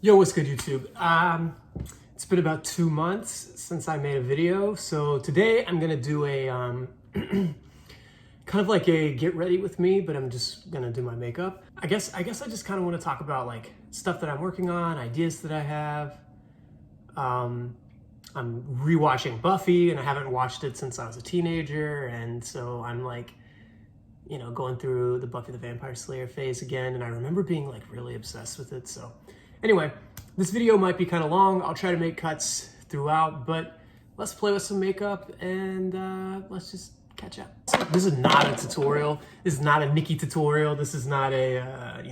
Yo, what's good, YouTube? It's been about 2 months since I made a video, so today I'm gonna do a kind of like a get ready with me, but I'm just gonna do my makeup. I guess I just kind of want to talk about like stuff that I'm working on, ideas that I have. I'm rewatching Buffy, and I haven't watched it since I was a teenager, and so I'm like, going through the Buffy the Vampire Slayer phase again, and I remember being like really obsessed with it. So anyway, this video might be kind of long. I'll try to make cuts throughout, but let's play with some makeup and let's just catch up. This is not a tutorial. This is not a Nikki tutorial. This is not a,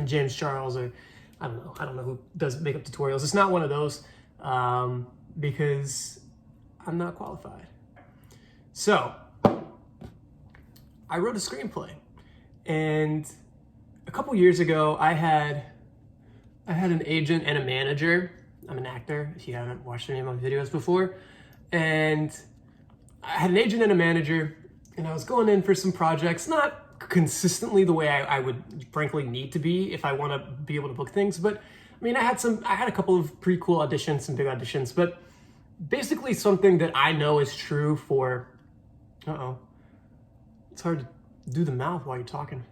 James Charles or I don't know who does makeup tutorials. It's not one of those because I'm not qualified. So I wrote a screenplay, and a couple years ago I had an agent and a manager. I'm an actor, if you haven't watched any of my videos before. And I had an agent and a manager, and I was going in for some projects, not consistently the way I would frankly need to be if I want to be able to book things. But I mean, I had a couple of pretty cool auditions, some big auditions, but basically something that I know is true for, it's hard to do the mouth while you're talking.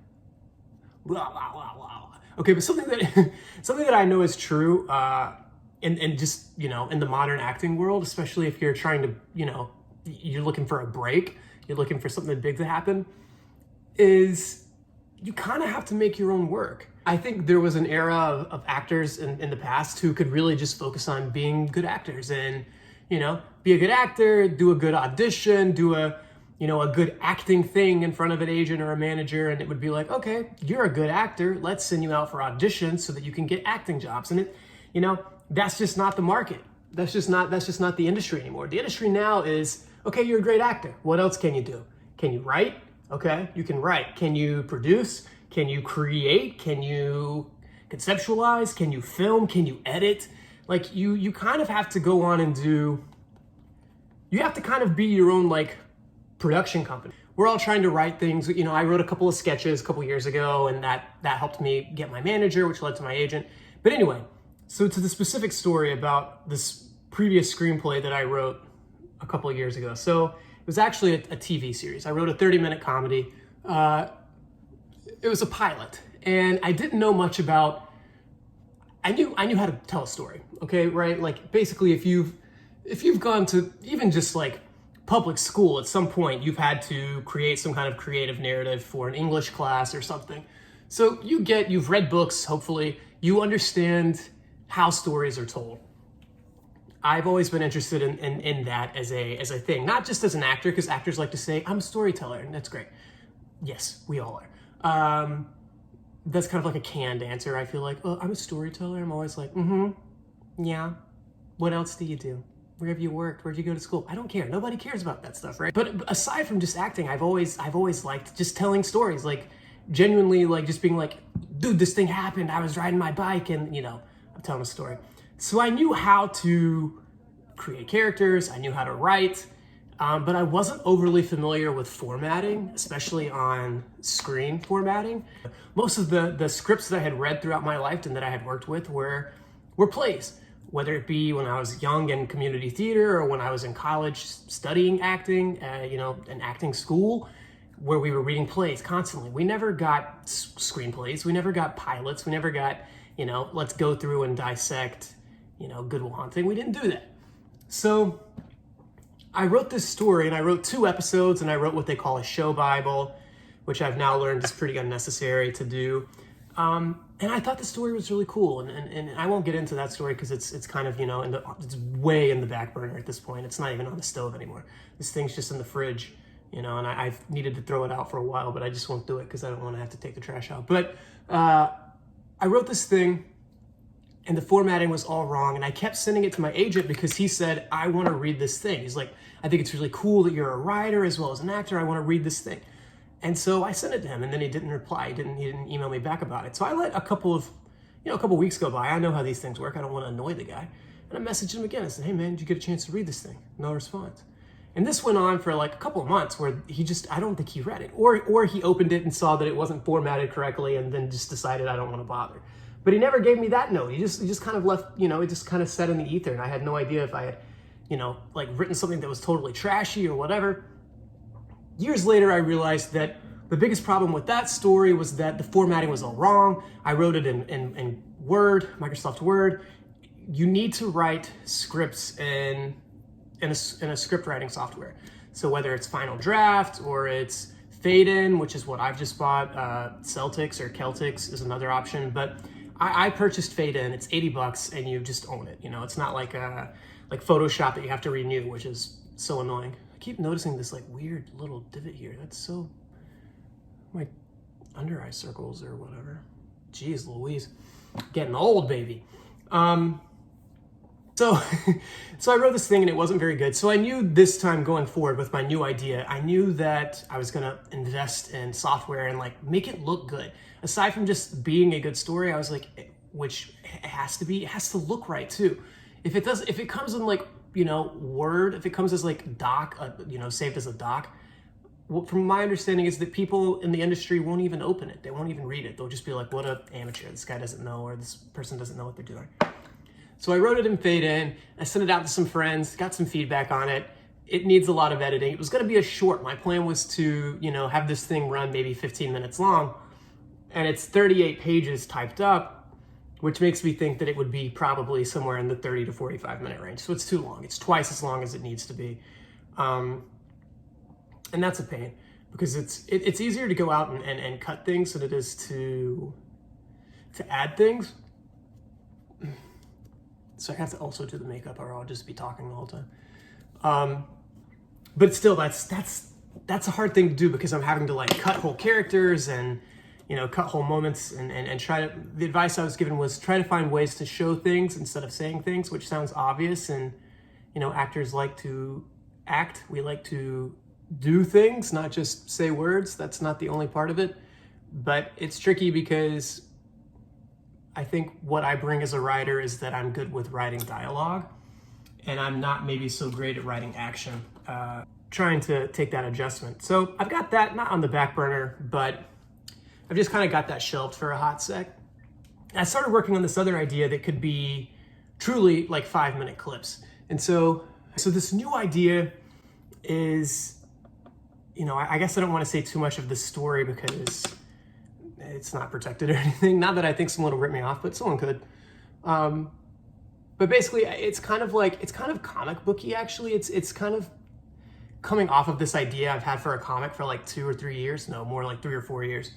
Blah, blah, blah, blah. Okay, but something that I know is true, in just, in the modern acting world, especially if you're trying to, you're looking for a break, you're looking for something big to happen, is you kind of have to make your own work. I think there was an era of actors in the past who could really just focus on being good actors and, be a good actor, do a good audition, do a good acting thing in front of an agent or a manager, and it would be like, okay, you're a good actor, let's send you out for auditions so that you can get acting jobs. And that's just not the market. That's just not the industry anymore. The industry now is, okay, you're a great actor. What else can you do? Can you write? Okay, you can write. Can you produce? Can you create? Can you conceptualize? Can you film? Can you edit? Like you kind of have to go on and you have to kind of be your own like production company. We're all trying to write things. I wrote a couple of sketches a couple years ago, and that helped me get my manager, which led to my agent. But anyway, so to the specific story about this previous screenplay that I wrote a couple of years ago. So it was actually a TV series. I wrote a 30-minute comedy. It was a pilot, and I didn't know much about. I knew how to tell a story. Okay, right? Like basically, if you've gone to even just like public school, at some point you've had to create some kind of creative narrative for an English class or something. So you've read books, hopefully, you understand how stories are told. I've always been interested in that as a thing, not just as an actor, because actors like to say, I'm a storyteller, and that's great. Yes, we all are. That's kind of like a canned answer. I feel like, oh, I'm a storyteller. I'm always like, yeah. What else do you do? Where have you worked? Where'd you go to school? I don't care. Nobody cares about that stuff, right? But aside from just acting, I've always liked just telling stories, like genuinely, like just being like, dude, this thing happened. I was riding my bike, and I'm telling a story. So I knew how to create characters. I knew how to write, but I wasn't overly familiar with formatting, especially on screen formatting. Most of the scripts that I had read throughout my life and that I had worked with were plays. Whether it be when I was young in community theater or when I was in college studying acting, in acting school, where we were reading plays constantly. We never got screenplays. We never got pilots. We never got, let's go through and dissect, Good Will Hunting. We didn't do that. So I wrote this story, and I wrote 2 episodes, and I wrote what they call a show Bible, which I've now learned is pretty unnecessary to do. And I thought the story was really cool, and I won't get into that story because it's kind of, it's way in the back burner at this point. It's not even on the stove anymore. This thing's just in the fridge, and I've needed to throw it out for a while, but I just won't do it because I don't want to have to take the trash out. But I wrote this thing, and the formatting was all wrong, and I kept sending it to my agent because he said, I want to read this thing. He's like, I think it's really cool that you're a writer as well as an actor. I want to read this thing. And so I sent it to him, and then he didn't reply. He didn't email me back about it. So I let a couple weeks go by. I know how these things work. I don't want to annoy the guy. And I messaged him again. I said, hey man, did you get a chance to read this thing? No response. And this went on for like a couple of months where I don't think he read it. Or he opened it and saw that it wasn't formatted correctly and then just decided I don't want to bother. But he never gave me that note. He just kind of left, you know, it just kind of sat in the ether, and I had no idea if I had, you know, like written something that was totally trashy or whatever. Years later, I realized that the biggest problem with that story was that the formatting was all wrong. I wrote it in Word, Microsoft Word. You need to write scripts in a script writing software. So whether it's Final Draft or it's Fade In, which is what I've just bought, Celtics or Celtics is another option. But I purchased Fade In. It's $80 and you just own it. You know, it's not like Photoshop that you have to renew, which is so annoying. I keep noticing this like weird little divot here. That's so, my under eye circles or whatever. Jeez Louise, getting old, baby. So I wrote this thing and it wasn't very good. So I knew this time going forward with my new idea, I knew that I was gonna invest in software and like make it look good. Aside from just being a good story, I was like, which it has to look right too. If it comes in like, you know, Word, if it comes as like doc, you know, saved as a doc, from my understanding is that people in the industry won't even open it. They won't even read it. They'll just be like, what a amateur, this guy doesn't know, or this person doesn't know what they're doing. So I wrote it in Fade In, I sent it out to some friends, got some feedback on it. It needs a lot of editing. It was gonna be a short. My plan was to, you know, have this thing run maybe 15 minutes long, and it's 38 pages typed up, which makes me think that it would be probably somewhere in the 30 to 45 minute range. So it's too long. It's twice as long as it needs to be. And that's a pain because it's easier to go out and cut things than it is to add things. So I have to also do the makeup or I'll just be talking the whole time. But still, that's a hard thing to do because I'm having to like cut whole characters and, you know, cut whole moments and try to, the advice I was given was try to find ways to show things instead of saying things, which sounds obvious. And, you know, actors like to act. We like to do things, not just say words. That's not the only part of it. But it's tricky because I think what I bring as a writer is that I'm good with writing dialogue, and I'm not maybe so great at writing action. Trying to take that adjustment. So I've got that, not on the back burner, but I've just kind of got that shelved for a hot sec. I started working on this other idea that could be truly like 5-minute clips. And so this new idea is, you know, I guess I don't want to say too much of the story because it's not protected or anything. Not that I think someone will rip me off, but someone could. But basically, it's kind of comic booky. Actually, it's kind of coming off of this idea I've had for a comic for like 2 or 3 years. No, more like 3 or 4 years.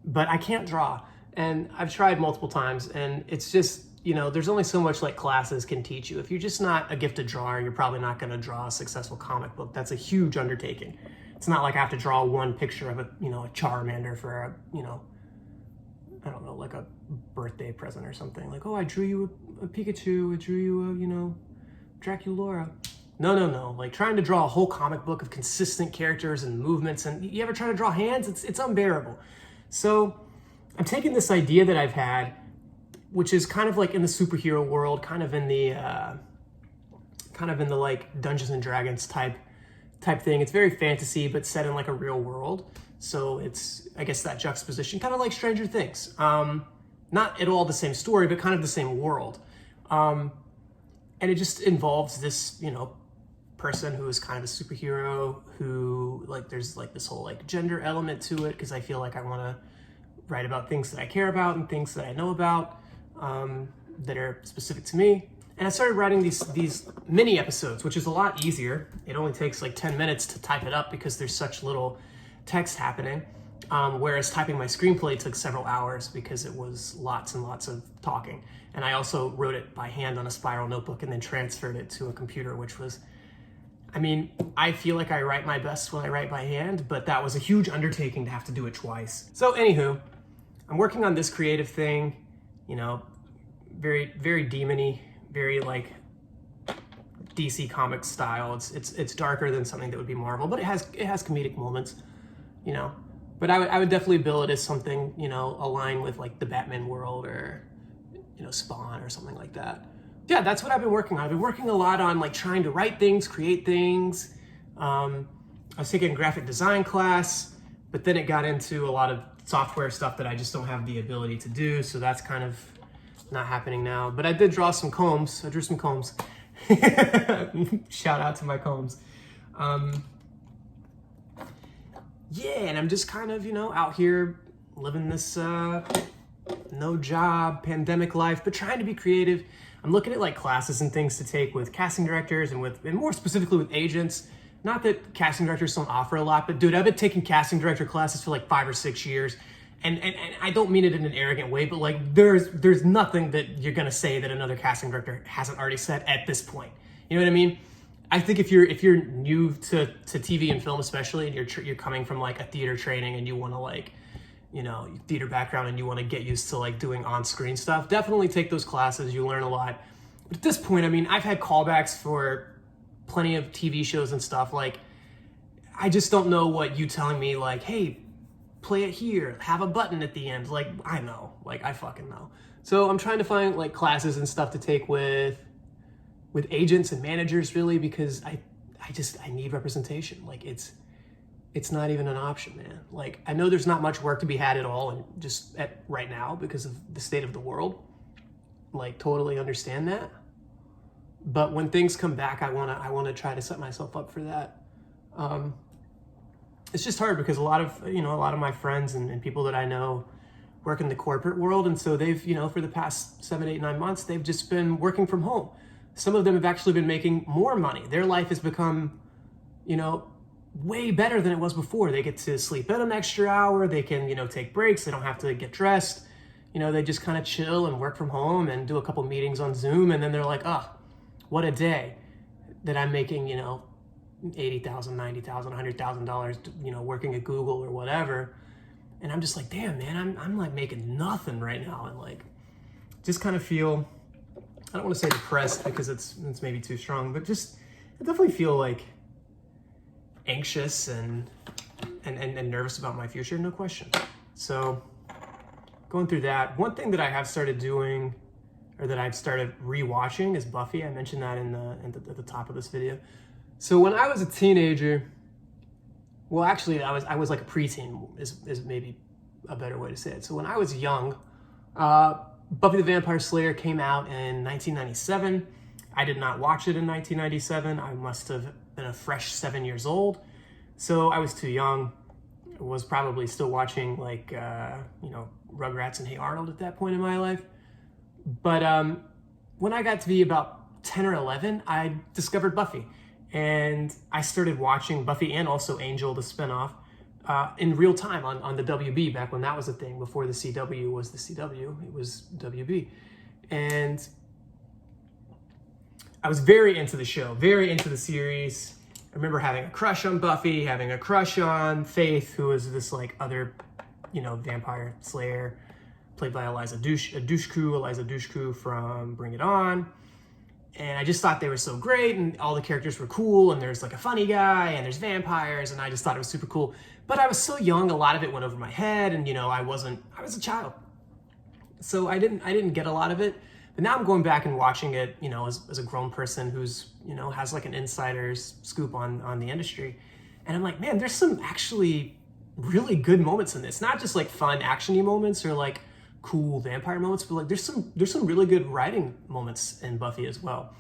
But I can't draw, and I've tried multiple times, and it's just, you know, there's only so much like classes can teach you. If you're just not a gifted drawer, you're probably not going to draw a successful comic book. That's a huge undertaking. It's not like I have to draw one picture of a, you know, a Charmander for a, you know, I don't know, like a birthday present or something. Like, oh, I drew you a Pikachu, I drew you a, you know, Draculaura. No. Like trying to draw a whole comic book of consistent characters and movements, and you ever try to draw hands? It's unbearable. So I'm taking this idea that I've had, which is kind of like in the superhero world, kind of in the like Dungeons and Dragons type thing. It's very fantasy, but set in like a real world. So it's, I guess, that juxtaposition, kind of like Stranger Things. Not at all the same story, but kind of the same world. And it just involves this, you know, person who is kind of a superhero who, like, there's like this whole like gender element to it, because I feel like I want to write about things that I care about and things that I know about that are specific to me. And I started writing these mini episodes, which is a lot easier. It only takes like 10 minutes to type it up because there's such little text happening. Whereas typing my screenplay took several hours because it was lots and lots of talking. And I also wrote it by hand on a spiral notebook and then transferred it to a computer, which was, I mean, I feel like I write my best when I write by hand, but that was a huge undertaking to have to do it twice. So anywho, I'm working on this creative thing, you know, very, very demon-y, very like DC Comics style. It's darker than something that would be Marvel, but it has comedic moments, you know. But I would definitely bill it as something, you know, aligned with like the Batman world or, you know, Spawn or something like that. Yeah, that's what I've been working on. I've been working a lot on like trying to write things, create things. I was taking a graphic design class, but then it got into a lot of software stuff that I just don't have the ability to do. So that's kind of not happening now. But I did draw some combs. I drew some combs. Shout out to my combs. Yeah, and I'm just kind of, out here living this no job, pandemic life, but trying to be creative. I'm looking at like classes and things to take with casting directors and more specifically with agents. Not that casting directors don't offer a lot, but dude, I've been taking casting director classes for like 5 or 6 years. And I don't mean it in an arrogant way, but like there's nothing that you're gonna say that another casting director hasn't already said at this point. You know what I mean? I think if you're new to TV and film especially, and you're coming from like a theater training and you want to like, theater background and you want to get used to like doing on-screen stuff, definitely take those classes. You learn a lot. But at this point, I mean, I've had callbacks for plenty of TV shows and stuff. Like, I just don't know what you telling me like, hey, play it here, have a button at the end. Like, I know, like I fucking know. So I'm trying to find like classes and stuff to take with agents and managers, really, because I need representation. Like it's not even an option, man. Like, I know there's not much work to be had at all, and just at right now because of the state of the world. Like, totally understand that. But when things come back, I wanna try to set myself up for that. It's just hard because a lot of my friends and people that I know work in the corporate world, and so they've, for the past 7, 8, 9 months, they've just been working from home. Some of them have actually been making more money. Their life has become, way better than it was before. They get to sleep in an extra hour. They can, take breaks. They don't have to get dressed. They just kind of chill and work from home and do a couple meetings on Zoom. And then they're like, oh, what a day that I'm making, $80,000, $90,000, $100,000, working at Google or whatever. And I'm just like, damn, man, I'm like making nothing right now. And like, just kind of feel, I don't want to say depressed because it's maybe too strong, but just I definitely feel like anxious and nervous about my future, no question. So going through that, one thing that I have started doing, or that I've started rewatching, is Buffy. I mentioned that at the top of this video. So when I was a teenager, well, actually, I was like a preteen is maybe a better way to say it. So when I was young, Buffy the Vampire Slayer came out in 1997. I did not watch it in 1997. I must have been a fresh 7 years old. So I was too young. I was probably still watching like, Rugrats and Hey Arnold at that point in my life. But when I got to be about 10 or 11, I discovered Buffy. And I started watching Buffy and also Angel, the spinoff, in real time on the WB, back when that was a thing, before the CW was the CW, it was WB. And I was very into the show, very into the series. I remember having a crush on Buffy, having a crush on Faith, who was this like other, vampire slayer, played by Eliza Dushku from Bring It On. And I just thought they were so great, and all the characters were cool, and there's like a funny guy, and there's vampires, and I just thought it was super cool. But I was so young, a lot of it went over my head, and I was a child. So I didn't get a lot of it. But now I'm going back and watching it, as a grown person who's, has like an insider's scoop on the industry. And I'm like, man, there's some actually really good moments in this. Not just like fun action-y moments or like cool vampire moments, but like there's some really good writing moments in Buffy as well.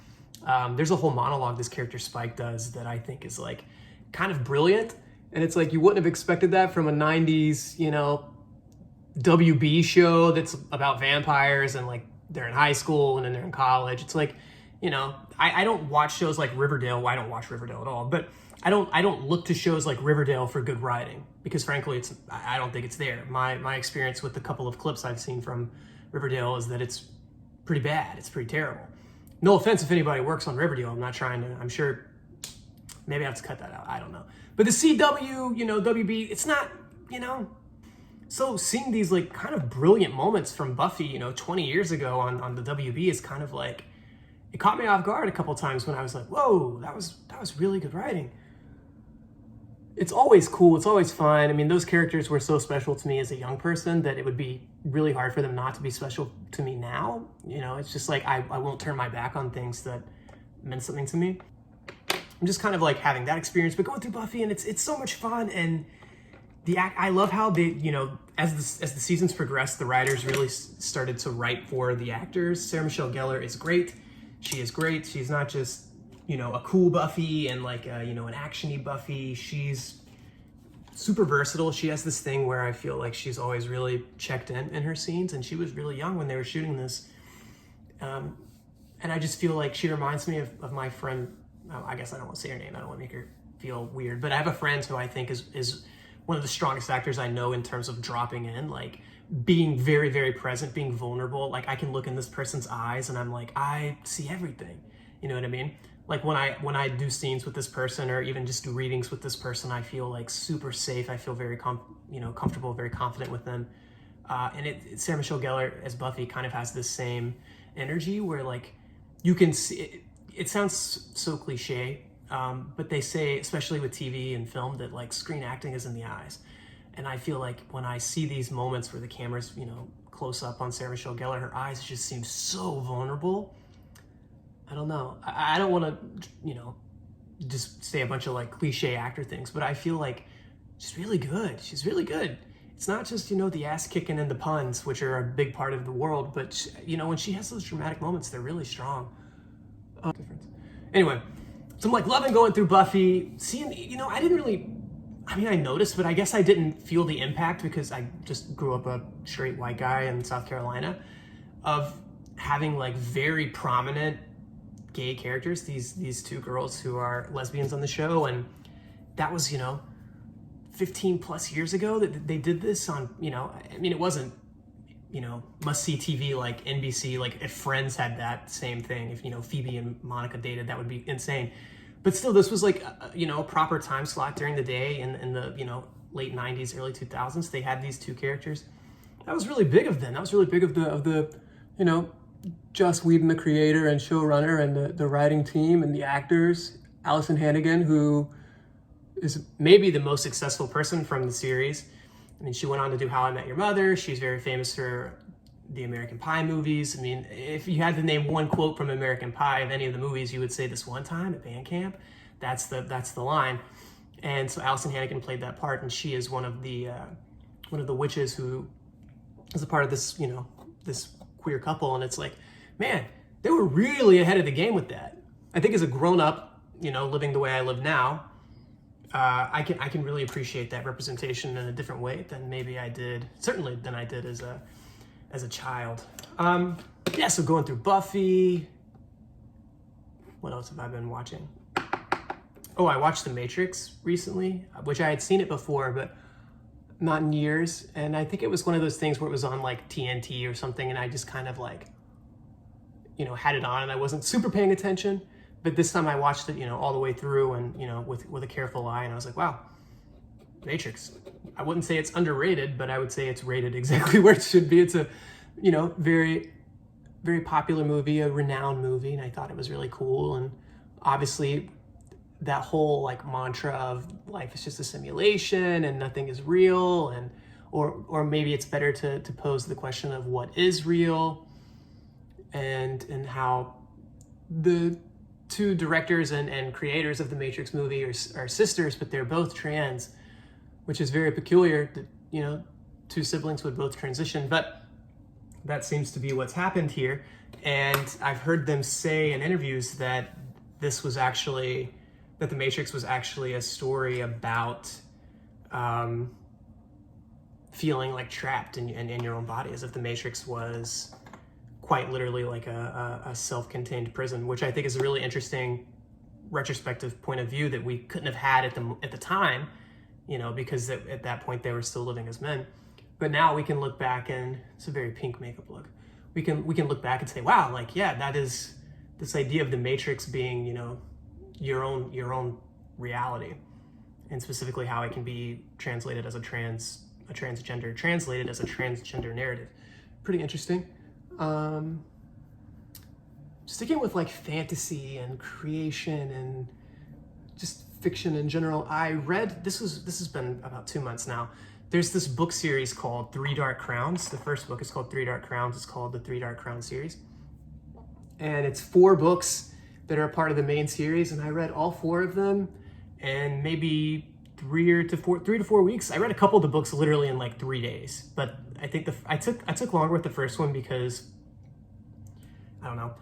There's a whole monologue this character Spike does that I think is like kind of brilliant, and it's like you wouldn't have expected that from a 90s WB show that's about vampires, and like they're in high school and then they're in college. It's like, I don't watch shows like Riverdale. Well, I don't watch Riverdale at all, but I don't look to shows like Riverdale for good writing, because frankly, I don't think it's there. My experience with the couple of clips I've seen from Riverdale is that it's pretty bad. It's pretty terrible. No offense if anybody works on Riverdale. I'm sure maybe I have to cut that out. I don't know. But the CW, WB, it's not, So seeing these like kind of brilliant moments from Buffy, 20 years ago on the WB is kind of like, it caught me off guard a couple times when I was like, whoa, that was really good writing. It's always cool. It's always fun. I mean, those characters were so special to me as a young person that it would be really hard for them not to be special to me now. It's just like I won't turn my back on things that meant something to me. I'm just kind of like having that experience, but going through Buffy, and it's so much fun. And I love how they, as the seasons progressed, the writers really started to write for the actors. Sarah Michelle Gellar is great. She is great. She's not just, a cool Buffy and like, an action-y Buffy. She's super versatile. She has this thing where I feel like she's always really checked in her scenes, and she was really young when they were shooting this. And I just feel like she reminds me of my friend. Oh, I guess I don't want to say her name. I don't want to make her feel weird, but I have a friend who I think is one of the strongest actors I know in terms of dropping in, like being very, very present, being vulnerable. Like I can look in this person's eyes and I'm like, I see everything. You know what I mean? Like when I do scenes with this person, or even just do readings with this person, I feel like super safe. I feel very comfortable, very confident with them. And Sarah Michelle Gellar as Buffy kind of has this same energy where like you can see it sounds so cliche, but they say, especially with TV and film, that like screen acting is in the eyes. And I feel like when I see these moments where the camera's, close up on Sarah Michelle Gellar, her eyes just seem so vulnerable. I don't know. I don't want to, just say a bunch of like cliche actor things, but I feel like she's really good. She's really good. It's not just, the ass kicking and the puns, which are a big part of the world, but when she has those dramatic moments, they're really strong. Difference. Anyway, so I'm like loving going through Buffy, seeing, I noticed, but I guess I didn't feel the impact because I just grew up a straight white guy in South Carolina, of having like very prominent gay characters, these two girls who are lesbians on the show. And that was, 15 plus years ago that they did this on, it wasn't, must-see TV like NBC. Like if Friends had that same thing, if, Phoebe and Monica dated, that would be insane. But still, this was like, a proper time slot during the day in the, late 90s, early 2000s. They had these two characters. That was really big of them. That was really big of the Joss Whedon, the creator and showrunner, and the writing team and the actors. Allison Hannigan, who is maybe the most successful person from the series. I mean, she went on to do How I Met Your Mother. She's very famous for the American Pie movies. I mean, if you had to name one quote from American Pie of any of the movies, you would say this one time at band camp. That's the line. And so Allison Hannigan played that part, and she is one of the witches who is a part of this, this queer couple. And it's like, man, they were really ahead of the game with that. I think as a grown-up, living the way I live now, I can really appreciate that representation in a different way than maybe I did, certainly than I did as a child. So going through Buffy. What else have I been watching? Oh, I watched The Matrix recently, which I had seen it before, but not in years. And I think it was one of those things where it was on like TNT or something, and I just kind of like, had it on and I wasn't super paying attention. But this time I watched it, all the way through and, with a careful eye. And I was like, wow, Matrix. I wouldn't say it's underrated, but I would say it's rated exactly where it should be. It's a, very, very popular movie, a renowned movie. And I thought it was really cool. And obviously that whole like mantra of life is just a simulation and nothing is real. And, or maybe it's better to pose the question of what is real, and how the two directors and creators of the Matrix movie are sisters, but they're both trans, which is very peculiar that, two siblings would both transition, but that seems to be what's happened here. And I've heard them say in interviews that the Matrix was actually a story about feeling like trapped in your own body, as if the Matrix was quite literally like a self-contained prison, which I think is a really interesting retrospective point of view that we couldn't have had at the time, because at that point they were still living as men. But now we can look back, and it's a very pink makeup look. We can look back and say, wow, like, yeah, that is this idea of the Matrix being, your own reality, and specifically how it can be translated as a transgender narrative. Pretty interesting. Sticking with like fantasy and creation and just fiction in general, I read, this has been about 2 months now. There's this book series called 3 Dark Crowns. The first book is called 3 Dark Crowns. It's called the 3 Dark Crowns series. And it's 4 books that are a part of the main series. And I read all 4 of them. And maybe 3 to 4 weeks. I read a couple of the books literally in like 3 days, but I think I took longer with the first one because I don't know,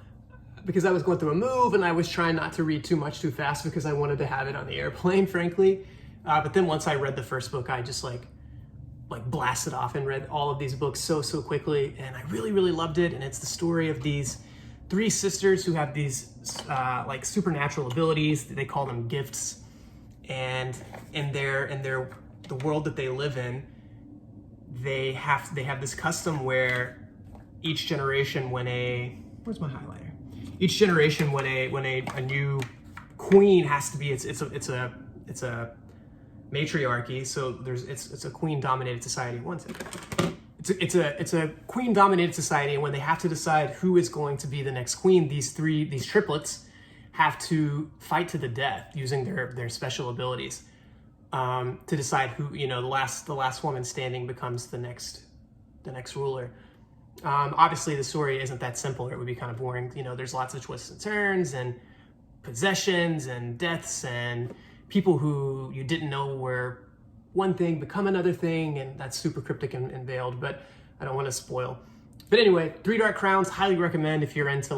because I was going through a move and I was trying not to read too much too fast because I wanted to have it on the airplane, frankly. But then once I read the first book, I just like blasted off and read all of these books so quickly, and I really loved it. And it's the story of these 3 sisters who have these like supernatural abilities. They call them gifts, and in the world that they live in, they have this custom where each generation, where's my highlighter? Each generation, when a new queen has to be, it's a matriarchy. So it's a queen dominated society. One second. It's a queen dominated society, and when they have to decide who is going to be the next queen, these triplets have to fight to the death using their special abilities to decide who, the last woman standing becomes the next ruler. Obviously the story isn't that simple, or it would be kind of boring. There's lots of twists and turns and possessions and deaths and people who you didn't know were one thing become another thing, and that's super cryptic and veiled, but I don't want to spoil. But anyway, 3 Dark Crowns, highly recommend if you're into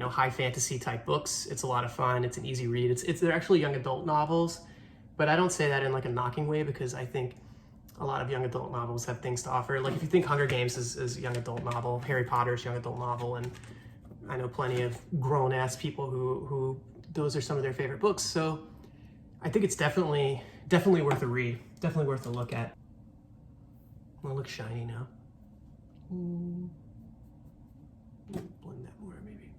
high fantasy type books. It's a lot of fun. It's an easy read. They're actually young adult novels, but I don't say that in like a knocking way, because I think a lot of young adult novels have things to offer. Like if you think Hunger Games is a young adult novel, Harry Potter's young adult novel, and I know plenty of grown-ass people who those are some of their favorite books. So I think it's definitely worth a read, definitely worth a look at. Well, it looks shiny now. Blend that more, maybe.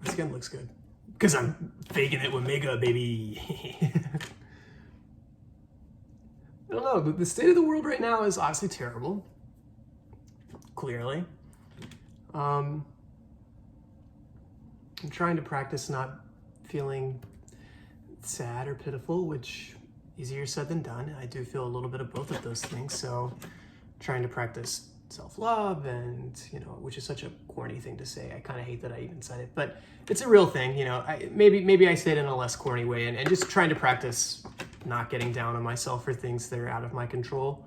My skin looks good because I'm faking it with makeup, baby. I don't know, the state of the world right now is obviously terrible, clearly. I'm trying to practice not feeling sad or pitiful, which easier said than done. I do feel a little bit of both of those things, so trying to practice self-love, and which is such a corny thing to say. I kind of hate that I even said it, but it's a real thing. Maybe I say it in a less corny way, and just trying to practice not getting down on myself for things that are out of my control.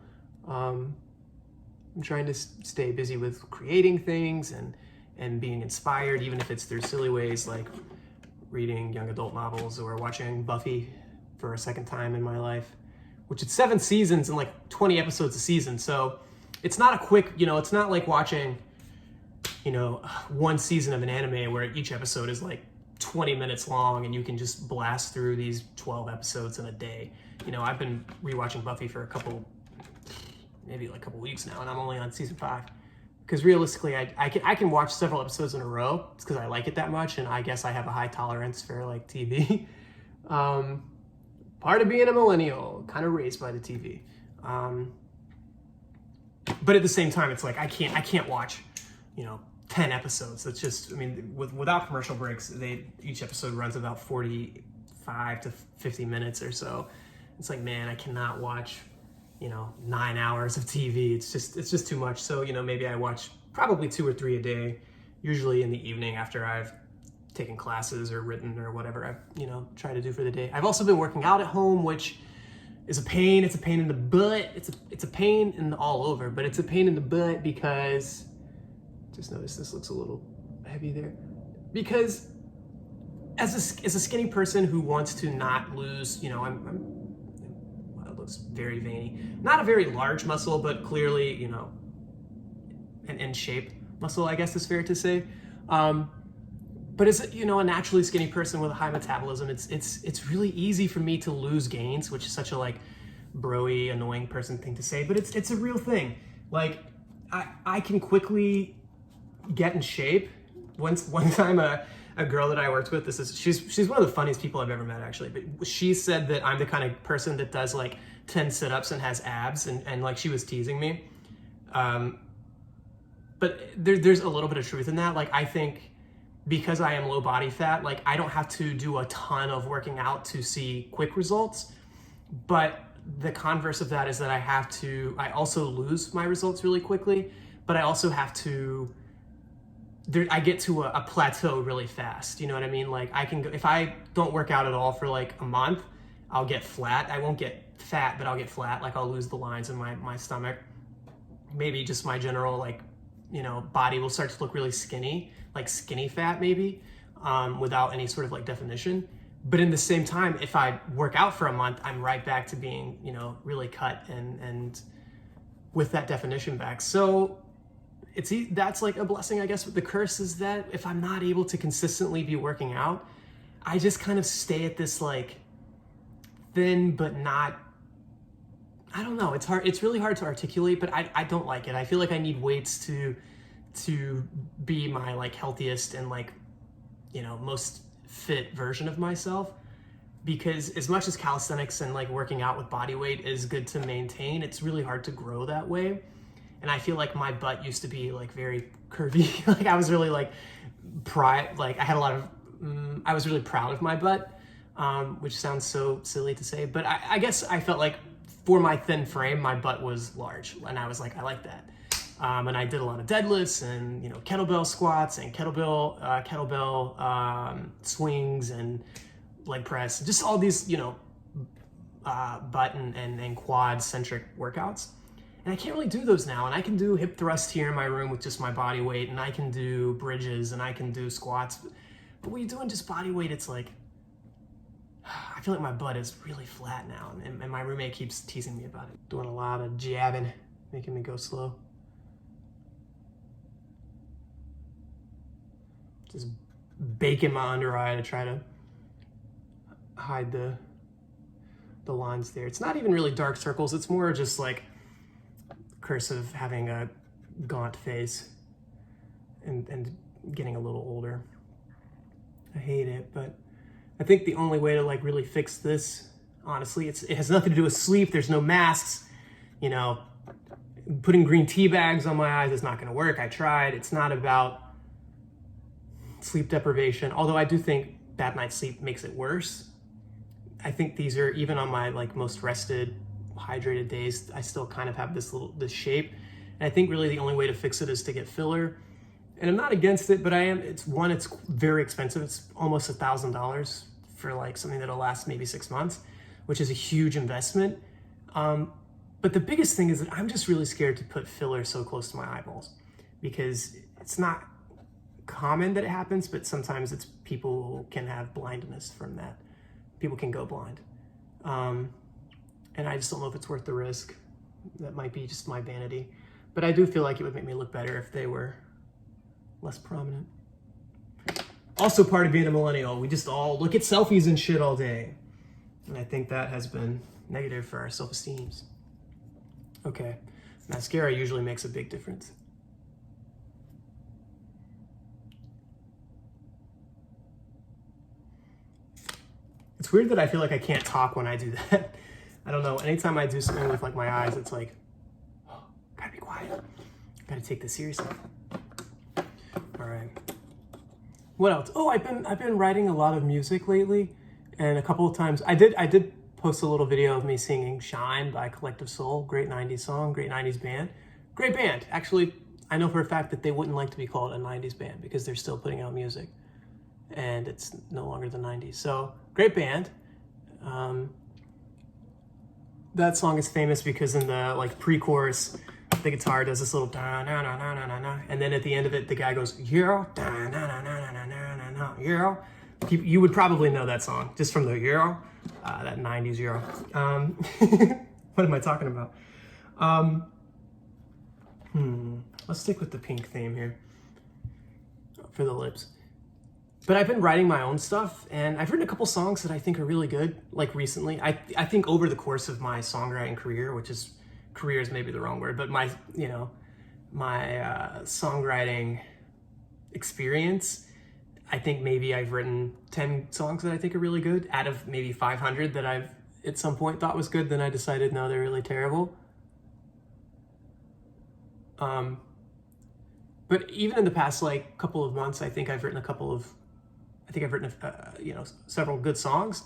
I'm trying to stay busy with creating things and being inspired, even if it's through silly ways like reading young adult novels or watching Buffy for a second time in my life, which it's 7 seasons and like 20 episodes a season. So it's not a quick, it's not like watching, one season of an anime where each episode is like 20 minutes long and you can just blast through these 12 episodes in a day. I've been rewatching Buffy for a couple weeks now, and I'm only on season 5. Because realistically, I can watch several episodes in a row. It's because I like it that much, and I guess I have a high tolerance for like TV. Part of being a millennial, kind of raised by the TV. But at the same time, it's like I can't watch, 10 episodes. That's just, without commercial breaks, each episode runs about 45 to 50 minutes or so. It's like, man, I cannot watch 9 hours of TV. It's just too much. So, maybe I watch probably 2 or 3 a day, usually in the evening after I've taken classes or written or whatever I've, tried to do for the day. I've also been working out at home, which is a pain. It's a pain in the butt. It's a pain in the all over, but it's a pain in the butt because, just notice this looks a little heavy there, because as a skinny person who wants to not lose, it looks very veiny, not a very large muscle, but clearly, an in shape muscle, I guess is fair to say. But as a naturally skinny person with a high metabolism, it's really easy for me to lose gains, which is such a bro-y, annoying person thing to say, but it's a real thing. Like I can quickly get in shape. One time a girl that I worked with, she's one of the funniest people I've ever met, actually, but she said that I'm the kind of person that does 10 sit-ups and has abs, and she was teasing me. But there's a little bit of truth in that. I think because I am low body fat, I don't have to do a ton of working out to see quick results. But the converse of that is that I also lose my results really quickly, but I also have to I get to a plateau really fast. You know what I mean? Like I can go, if I don't work out at all for like a month, I'll get flat. I won't get fat, but I'll get flat. Like I'll lose the lines in my stomach. Maybe just my general like, you know, body will start to look really skinny, like skinny fat maybe, without any sort of like definition. But in the same time, if I work out for a month, I'm right back to being, you know, really cut and with that definition back. So that's like a blessing, I guess. But the curse is that if I'm not able to consistently be working out, I just kind of stay at this like thin but not, I don't know, it's hard, it's really hard to articulate, but I don't like it. I feel like I need weights to be my like healthiest and like, you know, most fit version of myself. Because as much as calisthenics and like working out with body weight is good to maintain, it's really hard to grow that way. And I feel like my butt used to be like very curvy. Like I was really like like I had a lot of, I was really proud of my butt, which sounds so silly to say, but I guess I felt like for my thin frame, my butt was large. And I was like, I like that. And I did a lot of deadlifts and, you know, kettlebell squats and kettlebell swings and leg press, just all these, you know, butt and quad centric workouts. And I can't really do those now. And I can do hip thrust here in my room with just my body weight, and I can do bridges and I can do squats. But when you're doing just body weight, it's like, I feel like my butt is really flat now. And my roommate keeps teasing me about it. Doing a lot of jabbing, making me go slow. Just baking my under eye to try to hide the lines there. It's not even really dark circles. It's more just like curse of having a gaunt face and getting a little older. I hate it, but I think the only way to like really fix this, honestly, it has nothing to do with sleep. There's no masks, you know, putting green tea bags on my eyes is not going to work. I tried. It's not about sleep deprivation, although I do think bad night's sleep makes it worse. I think these are, even on my like most rested, hydrated days, I still kind of have this shape. And I think really the only way to fix it is to get filler. And I'm not against it, but it's very expensive. It's almost $1,000 for like something that'll last maybe 6 months, which is a huge investment. But the biggest thing is that I'm just really scared to put filler so close to my eyeballs, because it's not common that it happens, but sometimes it's people can have blindness from that. People can go blind. And I just don't know if it's worth the risk. That might be just my vanity. But I do feel like it would make me look better if they were less prominent. Also part of being a millennial, we just all look at selfies and shit all day. And I think that has been negative for our self-esteems. Okay, mascara usually makes a big difference. It's weird that I feel like I can't talk when I do that. I don't know, anytime I do something with like my eyes, it's like, oh, gotta be quiet. Gotta take this seriously. All right. What else? Oh, I've been writing a lot of music lately, and a couple of times I did post a little video of me singing "Shine" by Collective Soul. Great 90s song, great 90s band. Great band. Actually, I know for a fact that they wouldn't like to be called a 90s band because they're still putting out music and it's no longer the 90s. So, great band. That song is famous because in the like pre-chorus, the guitar does this little da na na na na na na, and then at the end of it, the guy goes yeah da na na na na na na na yeah. You would probably know that song just from the yeah, that 90s yeah. What am I talking about? Let's stick with the pink theme here for the lips. But I've been writing my own stuff, and I've written a couple songs that I think are really good, like recently. I think over the course of my songwriting career, which is, career is maybe the wrong word, but my songwriting experience, I think maybe I've written 10 songs that I think are really good out of maybe 500 that I've at some point thought was good, then I decided, no, they're really terrible. But even in the past like couple of months, I think I've written several good songs.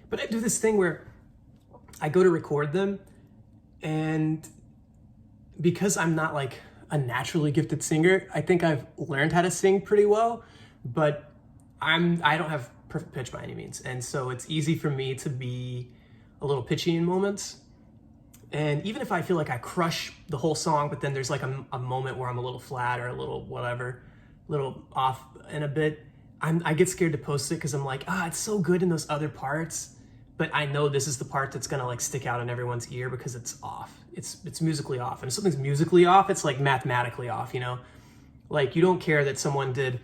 But I do this thing where I go to record them, and because I'm not like a naturally gifted singer. I think I've learned how to sing pretty well, but I don't have perfect pitch by any means. And so it's easy for me to be a little pitchy in moments. And even if I feel like I crush the whole song, but then there's like a moment where I'm a little flat or a little whatever, a little off in a bit, I get scared to post it because I'm like, it's so good in those other parts, but I know this is the part that's gonna like stick out in everyone's ear because it's off. It's musically off. And if something's musically off, it's like mathematically off, you know? Like you don't care that someone did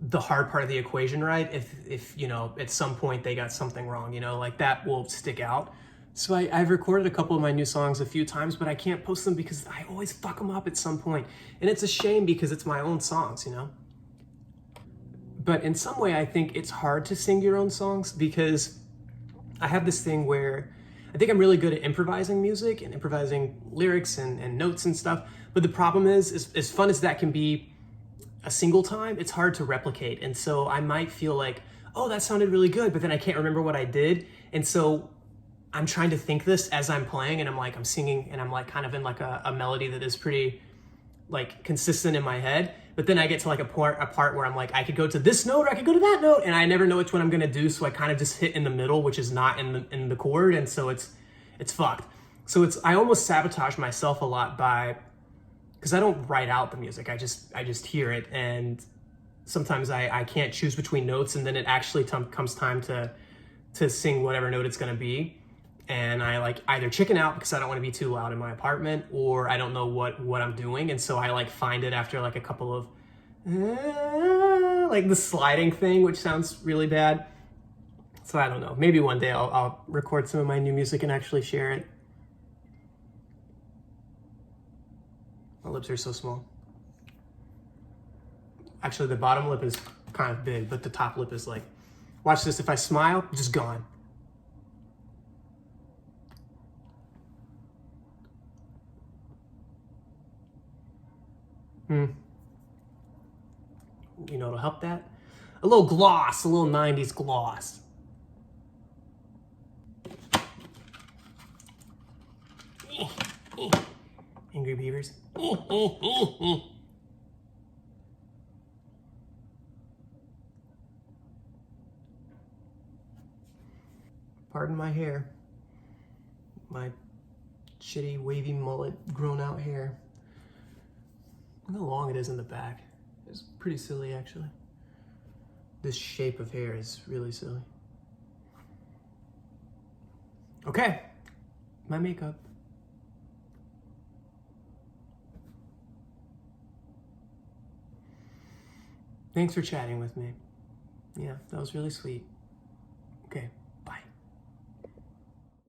the hard part of the equation right if you know, at some point they got something wrong, you know, like that will stick out. So I've recorded a couple of my new songs a few times, but I can't post them because I always fuck them up at some point. And it's a shame because it's my own songs, you know? But in some way, I think it's hard to sing your own songs because I have this thing where I think I'm really good at improvising music and improvising lyrics and notes and stuff. But the problem is, as fun as that can be a single time, it's hard to replicate. And so I might feel like, oh, that sounded really good, but then I can't remember what I did. And so I'm trying to think this as I'm playing, and I'm singing, and I'm like kind of in like a melody that is pretty like consistent in my head. But then I get to like a part where I'm like, I could go to this note or I could go to that note, and I never know which one I'm gonna do. So I kind of just hit in the middle, which is not in the chord, and so it's fucked. So I almost sabotage myself a lot because I don't write out the music. I just hear it, and sometimes I can't choose between notes, and then it actually comes time to sing whatever note it's gonna be. And I like either chicken out because I don't want to be too loud in my apartment, or I don't know what I'm doing. And so I like find it after like a couple of like the sliding thing, which sounds really bad. So I don't know. Maybe one day I'll record some of my new music and actually share it. My lips are so small. Actually, the bottom lip is kind of big, but the top lip is like, watch this. If I smile, just gone. You know, it'll help that. A little gloss, a little 90s gloss. Angry beavers. Pardon my hair. My shitty wavy mullet grown out hair. Look how long it is in the back. It's pretty silly, actually. This shape of hair is really silly. Okay, my makeup. Thanks for chatting with me. Yeah, that was really sweet. Okay.